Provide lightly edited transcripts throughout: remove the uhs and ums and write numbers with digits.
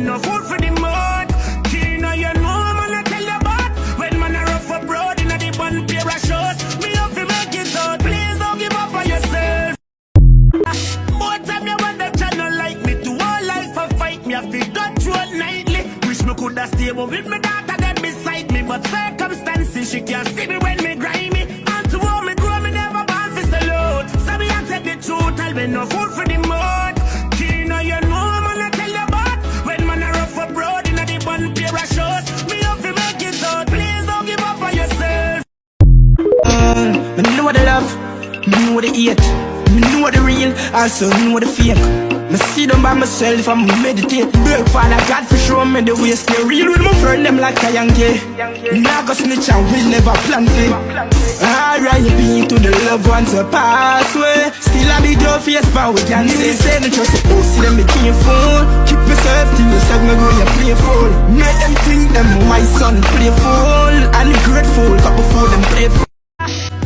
no food for the mud. Kina, you know, man, I tell you about. When man a rough abroad in a the one pair of shows. Me have to make it out, please don't give up on yourself. More time you want the channel like me to all life a fight. Me have to go through it nightly. Wish me coulda stayed with me daughter them beside me. But circumstances, she can't see me when me grimy. And to all me grow, me never born for salute. So me I tell the truth, I'll be no food for the mud. Kina, you know, man, I tell you about. When man a rough abroad in a the one pair of shows. Me have to make it out, please don't give up on yourself. Me know the love, me know the hate, me know the real, also know the fake. Me sit down by myself and me meditate. Beg Father God for show me the way. Stay real with my friend them like a Yankee. Nah go snitch and we'll never plan for. R.I.P. to the loved ones who pass away. Still a big your face but we can say. Say the trust the pussy them be careful. Keep yourself to yourself, me go you playful. Make them think them my son playful and grateful, but before them playful.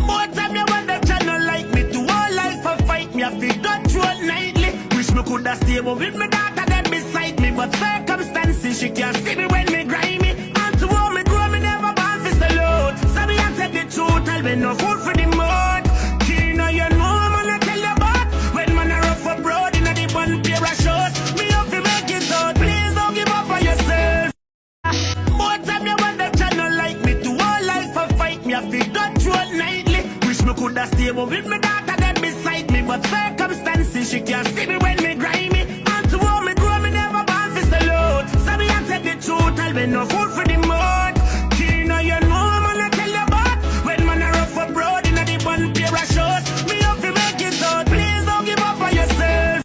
More time you want the channel like me to all life a fight. Me have to go through it nightly. Wish me coulda stayed with me daughter them beside me. But circumstances, she can't see me when me grimy. And to all me grow, me never born for salute. So me I tell the truth, I'll be no food for the mud. Kina, you know, man, I tell you about. When man a rough abroad in a the one pair of shows. Me have to make it out, please don't give up on yourself. More time you want the channel like me to all life a fight. Me have to go through it nightly. Wish me coulda stayed with me daughter them beside me. But circumstances, she can't see me when me grimy. And to all me grow, me never born for salute. So me I tell the truth, I'll be no food for the mud. Kina, you know, man, I tell you about. When man a rough abroad in a the one pair of shows. Me have to make it out, please don't give up on yourself.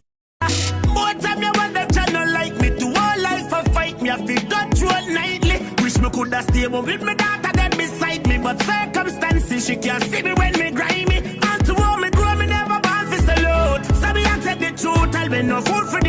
More time you want the channel like me to all life a fight. Me have to go through it nightly. Wish me coulda stayed with me daughter them beside me. But circumstances, she can't see me when me grimy. And to all me grow, me never born for salute. So me I tell the truth, I'll be no food for